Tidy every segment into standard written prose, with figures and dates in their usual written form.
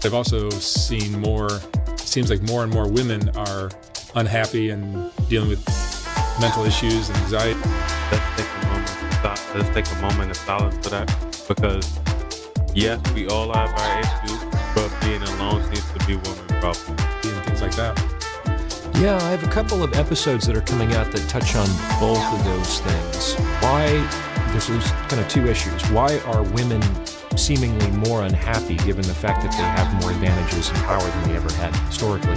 I've also seen seems like more and more women are unhappy and dealing with mental issues and anxiety. Let's take a moment of silence for that, because yes, we all have our issues, but being alone seems to be one problem and things like that. Yeah, I have a couple of episodes that are coming out that touch on both of those things. There's kind of two issues. Why are women seemingly more unhappy given the fact that they have more advantages and power than they ever had historically?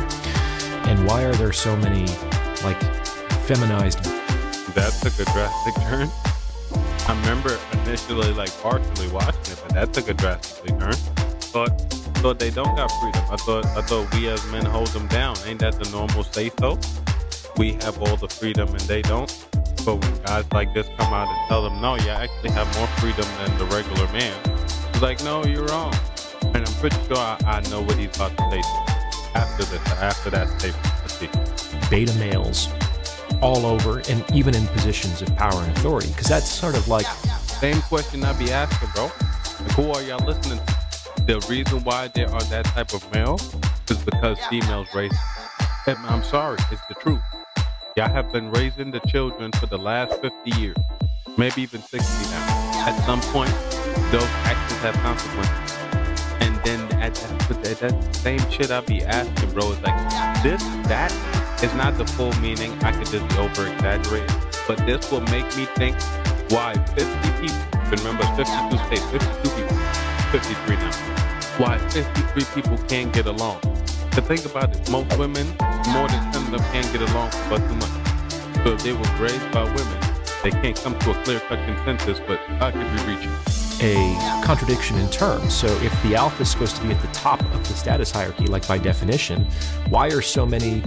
And why are there so many, feminized? That took a drastic turn. I remember initially, partially watching it, but that took a drastic turn. Thought they don't got freedom. I thought we as men hold them down. Ain't that the normal say-so? We have all the freedom and they don't. But when guys like this come out and tell them, no, you actually have more freedom than the regular man, it's like, no, you're wrong. And I'm pretty sure I know what he's about to say after that statement. Let's see. Beta males all over, and even in positions of power and authority, because that's sort of like... Same question I be asking, bro. Who are y'all listening to? The reason why there are that type of male is because females raise. I'm sorry, it's the truth. Y'all have been raising the children for the last 50 years, maybe even 60 now. At some point, those actions have consequences. And then that same shit I be asking, bro, is like, that is not the full meaning. I could just be over-exaggerating. But this will make me think why 50 people, remember 52 states, 52 people, 53 now. Why 53 people can't get along. To think about it, most women, more than 10 of them can't get along for too much. So if they were raised by women, they can't come to a clear-cut consensus, but I could be reaching. A contradiction in terms. So if the alpha is supposed to be at the top of the status hierarchy, like by definition, why are so many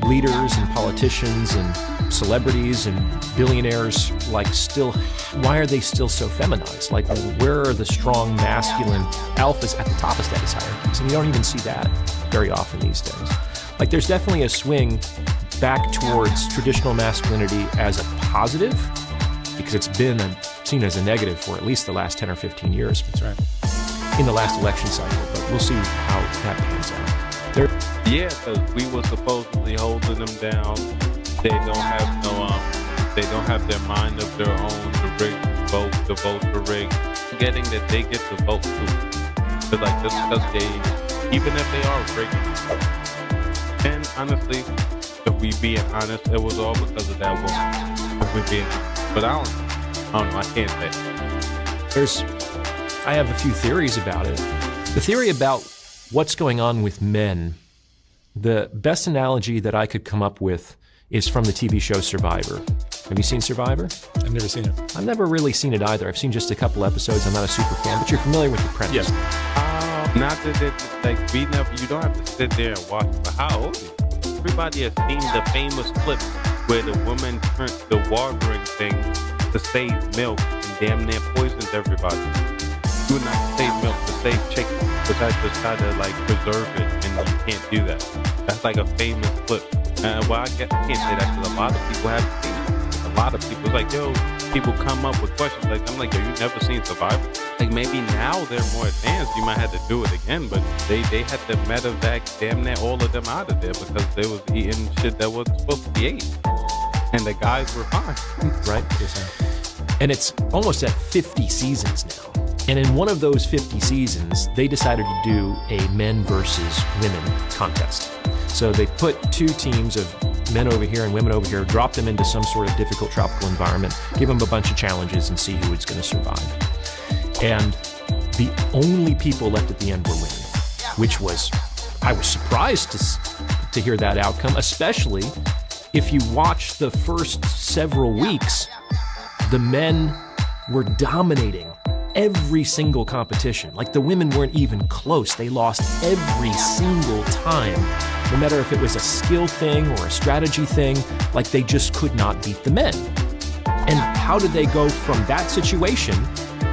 leaders and politicians and celebrities and billionaires why are they still so feminized? Where are the strong masculine alphas at the top of status hierarchies? And you don't even see that very often these days. There's definitely a swing back towards traditional masculinity as a positive, because it's been seen as a negative for at least the last 10 or 15 years. That's right. In the last election cycle, but we'll see how that pans out. Yeah, because we were supposedly holding them down. They don't have their mind of their own to rig the votes are rigged. Forgetting that they get to vote too. But just because even if they are rigged. And honestly, if we being honest, it was all because of that woman. If we being honest. But I don't know, I can't say. I have a few theories about it. The theory about what's going on with men, the best analogy that I could come up with is from the TV show Survivor. Have you seen Survivor? I've never seen it. I've never really seen it either. I've seen just a couple episodes. I'm not a super fan, but you're familiar with the premise. Yes. Not that you don't have to sit there and watch, but how old is it? Everybody has seen the famous clip where the woman turned the watering thing to save milk and damn near poisons everybody. You would not save milk to save chicken, but I just try to preserve it, and you can't do that. That's a famous clip. Well, I can't say that because a lot of people have seen it. A lot of people, people come up with questions I'm like, yo, you never seen Survivor? Maybe now they're more advanced. You might have to do it again, but they had to medevac damn near all of them out of there because they was eating shit that wasn't supposed to be eaten. And the guys were fine. Right? And it's almost at 50 seasons now. And in one of those 50 seasons, they decided to do a men versus women contest. So they put two teams of men over here and women over here, drop them into some sort of difficult tropical environment, give them a bunch of challenges and see who is going to survive. And the only people left at the end were women, which I was surprised to hear that outcome, especially if you watch the first several weeks, the men were dominating every single competition. The women weren't even close. They lost every single time, no matter if it was a skill thing or a strategy thing. They just could not beat the men. And how did they go from that situation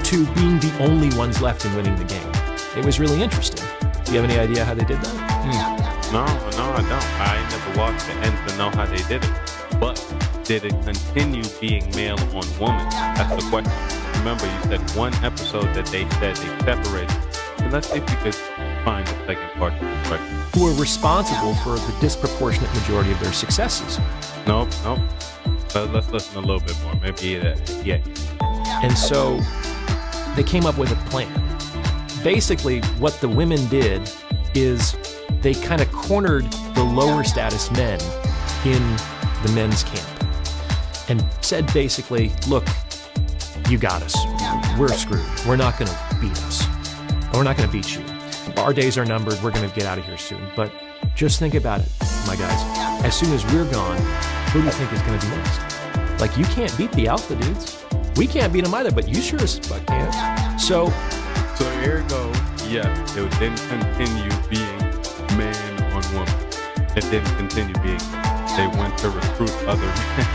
to being the only ones left and winning the game? It was really interesting. Do you have any idea how they did that? No, I don't. I never watched the end to know how they did it. But did it continue being male on woman? That's the question. Remember, you said one episode that they said they separated. And let's see if you could find the second part of the question. who are responsible for the disproportionate majority of their successes. Nope. Let's listen a little bit more. Maybe that. Yeah. And so they came up with a plan. Basically, what the women did is they kind of cornered the lower status men in the men's camp and said basically, look, you got us. We're screwed. We're not going to beat us. We're not going to beat you. Our days are numbered. We're going to get out of here soon. But just think about it, my guys. As soon as we're gone, who do you think is going to be next? Like, you can't beat the alpha dudes. We can't beat them either, but you sure as fuck can. So ergo, yes, it would then continue being man on woman. It didn't continue being, they went to recruit other men.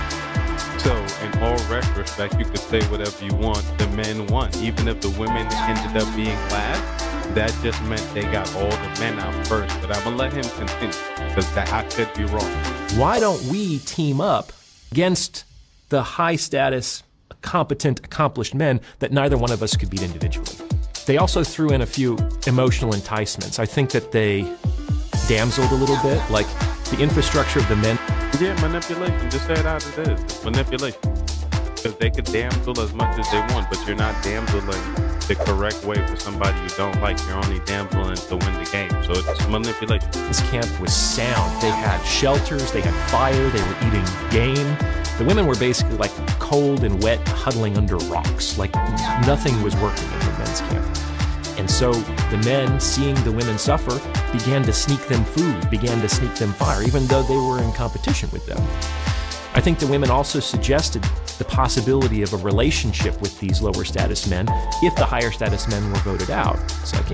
So in all retrospect, you could say whatever you want, the men won. Even if the women ended up being last, that just meant they got all the men out first. But I'm gonna let him continue, because I could be wrong. why don't we team up against the high status, competent, accomplished men that neither one of us could beat individually? They also threw in a few emotional enticements. I think that they damseled a little bit, like the infrastructure of the men. Yeah, manipulation. Just say it out as it is. It's manipulation. Because they could damsel as much as they want, but you're not damseling the correct way for somebody you don't like. You're only damseling to win the game. So it's manipulation. This camp was sound. They had shelters, they had fire, they were eating game. The women were basically like cold and wet, huddling under rocks. Like nothing was working in the men's camp. And so the men, seeing the women suffer, began to sneak them food, began to sneak them fire, even though they were in competition with them. I think the women also suggested the possibility of a relationship with these lower status men if the higher status men were voted out. It's like,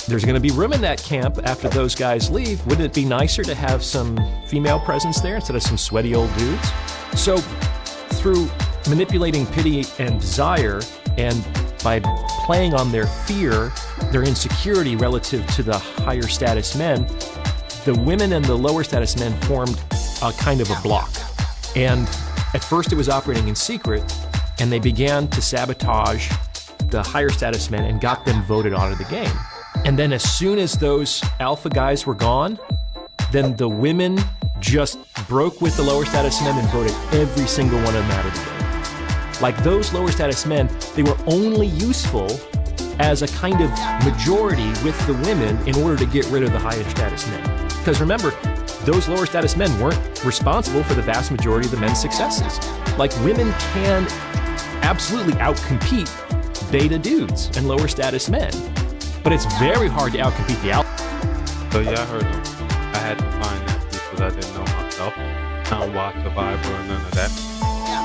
there's going to be room in that camp after those guys leave. Wouldn't it be nicer to have some female presence there instead of some sweaty old dudes? So through manipulating pity and desire, and by playing on their fear, their insecurity relative to the higher status men, the women and the lower status men formed a kind of a block. And at first it was operating in secret, and they began to sabotage the higher status men and got them voted out of the game. And then as soon as those alpha guys were gone, then the women just broke with the lower status men and voted every single one of them out of the game. Like those lower status men, they were only useful as a kind of majority with the women in order to get rid of the higher status men. Because remember, those lower status men weren't responsible for the vast majority of the men's successes. Like women can absolutely outcompete beta dudes and lower status men. But it's very hard to outcompete the alpha. So yeah, I heard them. I had to find that piece because I didn't know myself. I don't watch Survivor or none of that.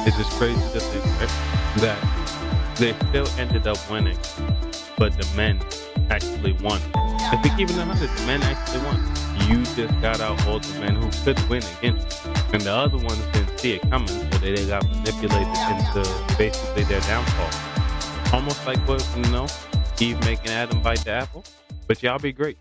It's just crazy to think, right, that they still ended up winning, but the men actually won. I think even the 100, the men actually won. You just got out all the men who could win against you. And the other ones didn't see it coming, so they got manipulated into basically their downfall. Almost like what, Eve making Adam bite the apple. But y'all be great.